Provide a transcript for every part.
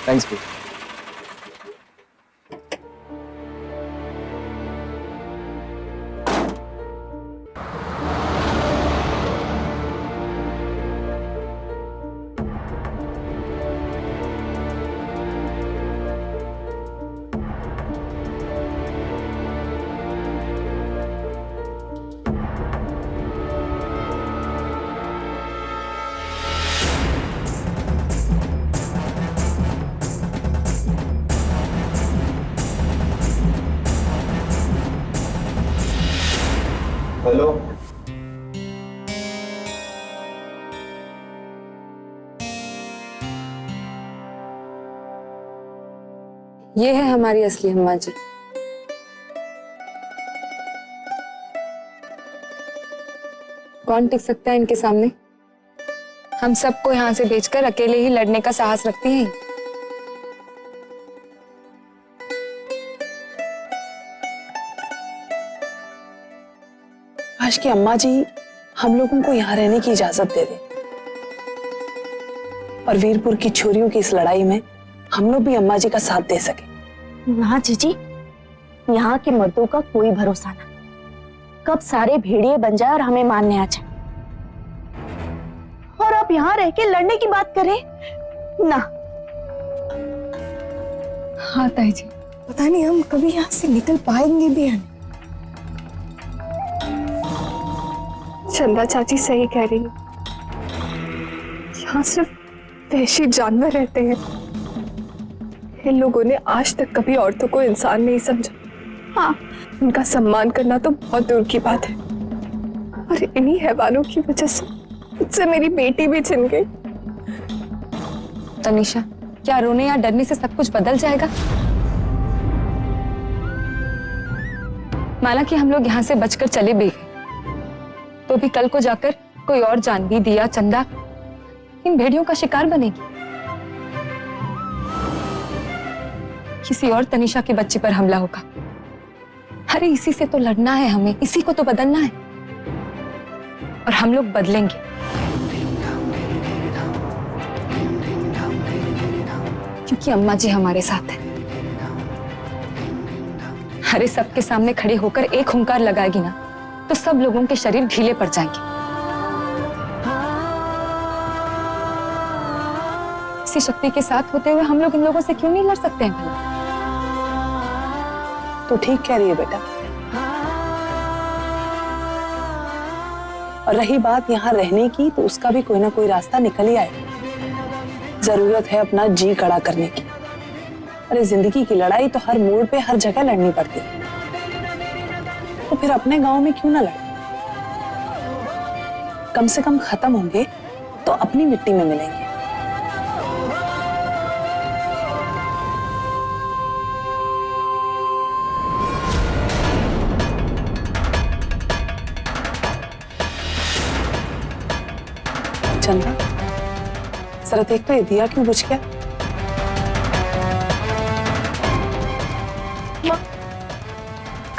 Thanks bro. Hello. ये है हमारी असली अम्मा जी। कौन टिक सकता है इनके सामने? हम सबको यहाँ से भेजकर अकेले ही लड़ने का साहस रखती हैं। काश कि अम्मा जी हम लोगों को यहाँ रहने की इजाजत दे दें और वीरपुर की छोरियों की इस लड़ाई में हम लोग भी अम्मा जी का साथ दे सके। ना जीजी, यहाँ के मर्दों का कोई भरोसा ना, कब सारे भेड़िए बन जाए और हमें मारने आ जाए। और आप यहाँ रह के लड़ने की बात करें ना। हाँ ताई जी, पता नहीं हम कभी यहाँ से निकल पाएंगे भी या नहीं। चंदा चाची सही कह रही है, यहाँ सिर्फ वहशी जानवर रहते हैं। इन लोगों ने आज तक कभी औरतों को इंसान नहीं समझा। हाँ, उनका सम्मान करना तो बहुत दूर की बात है। और इन्हीं हैवानों की वजह से मुझसे मेरी बेटी भी छिन गई। तनिषा, क्या रोने या डरने से सब कुछ बदल जाएगा? माना कि हम लोग यहाँ से बचकर चले भी गए, तो भी कल को जाकर कोई और जानवी, दिया, चंदा इन भेड़ियों का शिकार बनेगी। किसी और तनिषा के बच्चे पर हमला होगा। अरे इसी से तो लड़ना है हमें, इसी को तो बदलना है। और हम लोग बदलेंगे। क्योंकि अम्मा जी हमारे साथ है। अरे सबके सामने खड़े होकर एक हुंकार लगाएगी ना, तो सब लोगों के शरीर ढीले पड़ जाएंगे। इसी शक्ति के साथ होते हुए हम लोग इन लोगों से क्यों नहीं लड़ सकते हैं भला? तो ठीक कह रही है बेटा। और रही बात यहाँ रहने की, तो उसका भी कोई ना कोई रास्ता निकल ही आए। जरूरत है अपना जी कड़ा करने की। अरे जिंदगी की लड़ाई तो हर मोड़ पे हर जगह लड़नी पड़ती है, तो फिर अपने गांव में क्यों ना लड़े? कम से कम खत्म होंगे तो अपनी मिट्टी में मिलेंगे। चंदा, जरा देख तो ये दिया क्यों बुझ गया?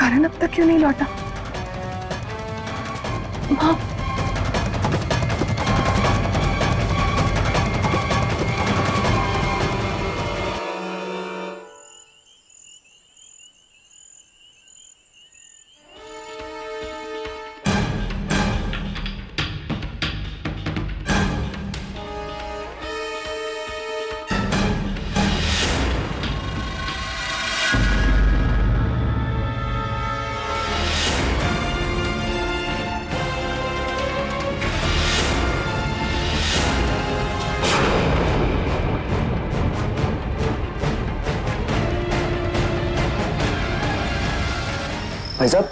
करण अब तक क्यों नहीं लौटा? माँ, भाई साहब,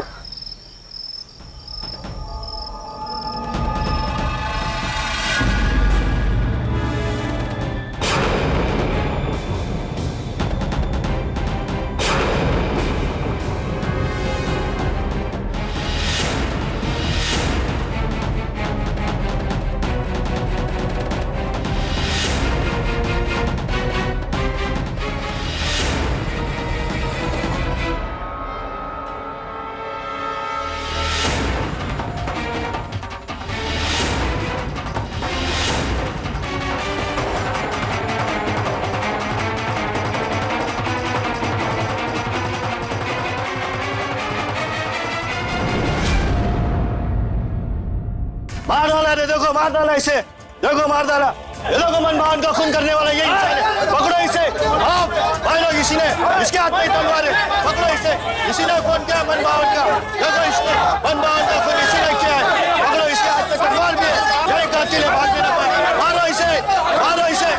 मार डाला रे, देखो मार डाला इसे, देखो मार डाला। ये देखो मनभावन का खून करने वाला ये इंसान है, पकड़ो इसे। आप भाई लोग, इसी ने, इसके हाथ में तलवार है, पकड़ो इसे। इसी ने खून किया मनभावन का, देखो इसने मनभावन का खून इसी ने किया है, पकड़ो इसके हाथ में तलवार भी है। ये कातिल है, भाग भी ना पाए। मारो इसे, मारो इसे,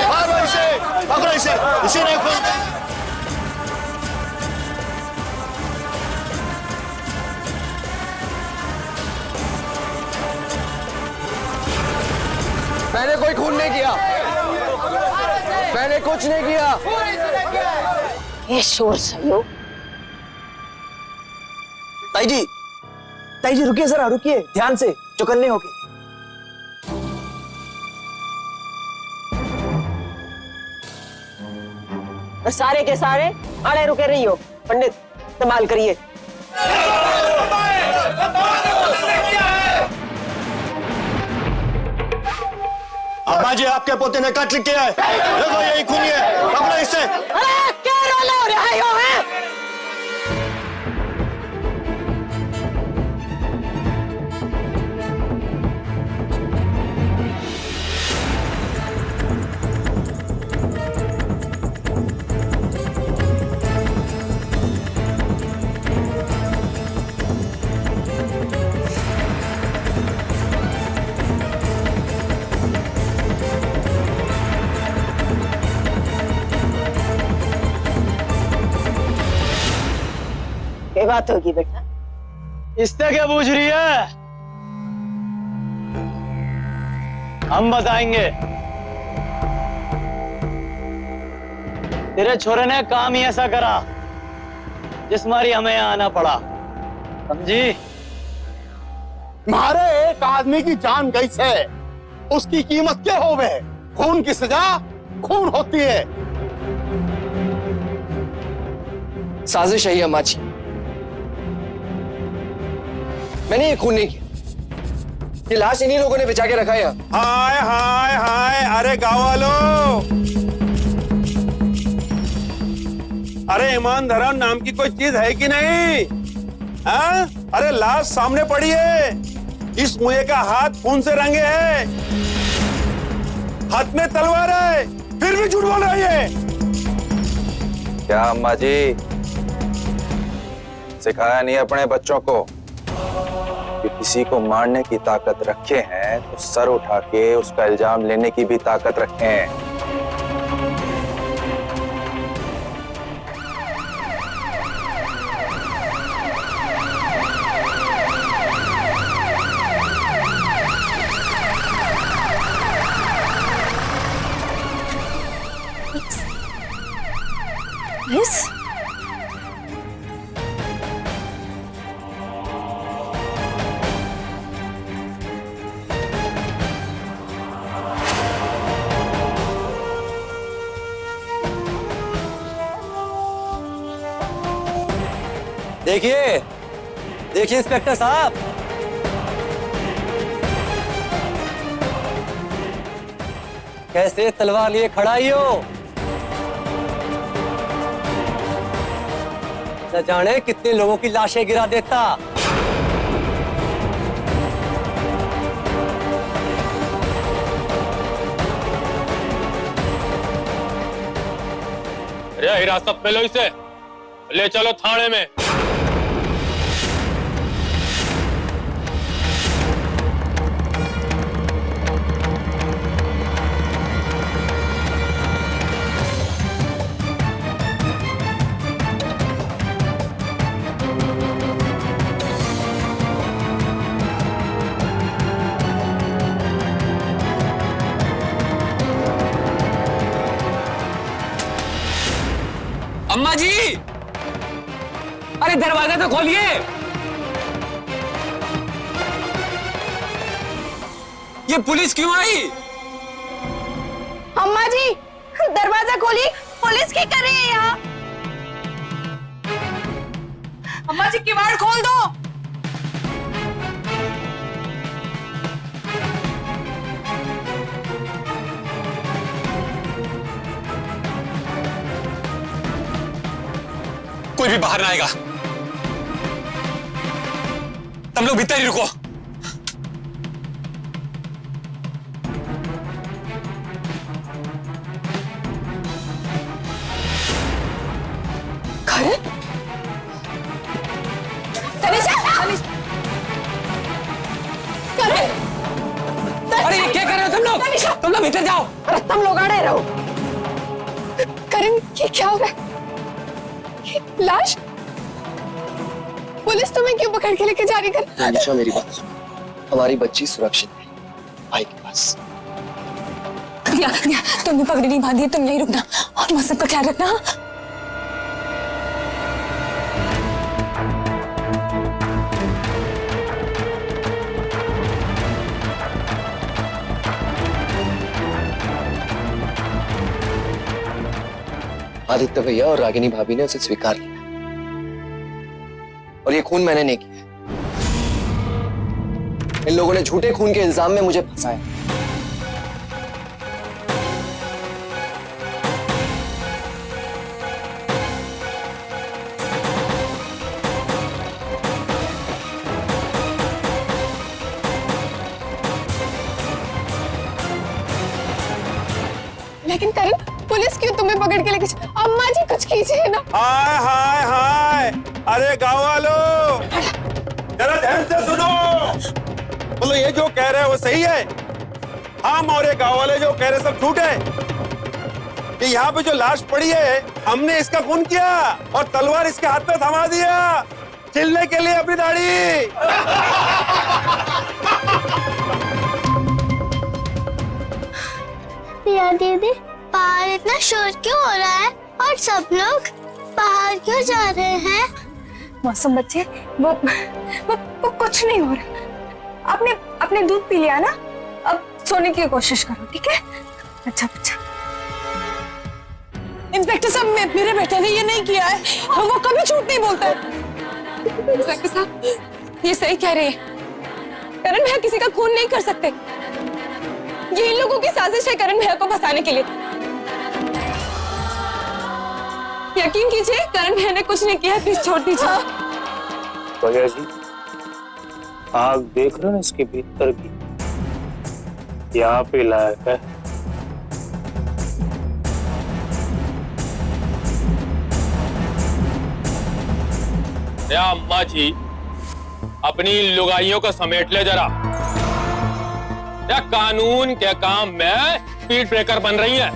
मारो इसे, पकड़ो इसे, इसी ने खून। मैंने कोई खून नहीं किया, मैंने कुछ नहीं किया। ये शोर सहयोग। ताई जी रुकिए जरा, रुकिए ध्यान से, चौकन्ने होके। सारे के सारे अड़े रुके रही हो। पंडित संभाल करिए। अम्मा जी, आपके पोते ने कत्ल किया है, देखो यही खूनी है, पकड़ो इसे। अरे क्या रोले हो रहे हो हैं? ये बात होगी बेटा। इससे क्या पूछ रही है? हम बताएंगे। तेरे छोरे ने काम ही ऐसा करा जिस मारी हमें यहाँ आना पड़ा, समझी? मारे एक आदमी की जान गई से उसकी कीमत क्या होवे? खून की सजा खून होती है। साजिश है ये अम्मा जी, मैंने ये खून नहीं किया। ये लाश इन्हीं लोगों ने बिछा के रखा है यहाँ। हाय हाय हाय, अरे गाँव वालों, अरे ईमान धर्म नाम की कोई चीज है कि नहीं? हाँ? अरे लाश सामने पड़ी है, इस मुए का हाथ खून से रंगे है, हाथ में तलवार है, फिर भी झूठ बोल रही है। क्या अम्मा जी, सिखाया नहीं अपने बच्चों को कि किसी को मारने की ताकत रखे हैं तो सर उठा के उसका इल्जाम लेने की भी ताकत रखें। मिस देखिए देखिए इंस्पेक्टर साहब, कैसे तलवार लिए खड़ा ही हो। न जाने कितने लोगों की लाशें गिरा देता। अरे हिरासत में लो इसे, ले चलो थाने में। अम्मा जी, अरे दरवाजा तो खोलिए। ये पुलिस क्यों आई? अम्मा जी दरवाजा खोलिए, पुलिस क्या कर रही है यहाँ? अम्मा जी किवाड़ खोल दो। कोई भी बाहर ना आएगा, तुम लोग भीतर ही रुको। तुम लोग भीतर जाओ। अरे तुम लोग अड़े रहो। करण, ये क्या हो रहा है? ये लाश? पुलिस तुम्हें क्यों पकड़ के लेके जा रही है? तनिषा मेरी बात सुन, हमारी बच्ची सुरक्षित है भाई के पास। दिया, दिया, तुमने पगड़ी नहीं बांधी, तुम यहीं रुकना और मौसम का ख्याल रखना। आदित्य भैया और रागिनी भाभी ने उसे स्वीकार किया और ये खून मैंने नहीं किया। इन लोगों ने झूठे खून के इल्जाम में मुझे फंसाया। लेकिन करण, पुलिस क्यों तुम्हें पकड़ के लेके अम्मा जी कुछ कीजिए ना। हाय हाय हाय, अरे गाँव वालों जरा ध्यान से सुनो। बोलो ये जो कह रहे हैं वो सही है? हम और ये गाँव वाले जो कह रहे सब झूठ है? कि यहाँ पे जो लाश पड़ी है हमने इसका खून किया और तलवार इसके हाथ में थमा दिया छिलने के लिए अपनी दाढ़ी। प्रिया दीदी, बाहर इतना शोर क्यों हो रहा है और सब लोग बाहर क्यों जा रहे हैं? मौसम बच्चे, वो कुछ नहीं हो रहा। आपने दूध पी लिया ना, अब सोने की कोशिश करो, ठीक है? अच्छा बच्चा। इंस्पेक्टर साहब, मेरे बेटे ने ये नहीं किया है, वो कभी झूठ नहीं बोलता है। इंस्पेक्टर साहब, ये सही कह रही है। करण भैया किसी का खून नहीं कर सकते। ये इन लोगों की साजिश है करण भैया को फंसाने के लिए। यकीन कीजिए, करण भैया ने कुछ नहीं किया। प्लीज छोड़ दीजिए। भैया जी, आग देख रहे हो ना इसके भीतर की, यहाँ पे लायक है। अम्मा जी, अपनी लुगाइयों को समेट ले जरा। या कानून के काम में स्पीड ब्रेकर बन रही है।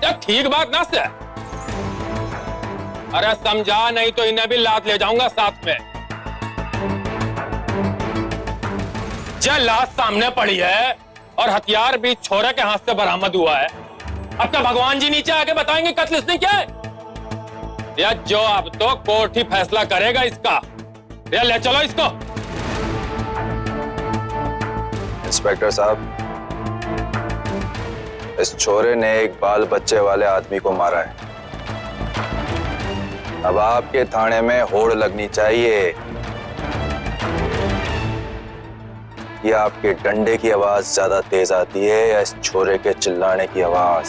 या ठीक बात ना से। अरे समझा, नहीं तो इन्हें भी लात ले जाऊंगा साथ में। जब लाश सामने पड़ी है और हथियार भी छोरे के हाथ से बरामद हुआ है, अब तो भगवान जी नीचे आके बताएंगे कत्ल इसने क्या है। या जो अब तो कोर्ट ही फैसला करेगा इसका। या ले चलो इसको। इंस्पेक्टर साहब, इस छोरे ने एक बाल बच्चे वाले आदमी को मारा है। अब आपके थाने में होड़ लगनी चाहिए। ये आपके डंडे की आवाज ज्यादा तेज आती है या इस छोरे के चिल्लाने की आवाज?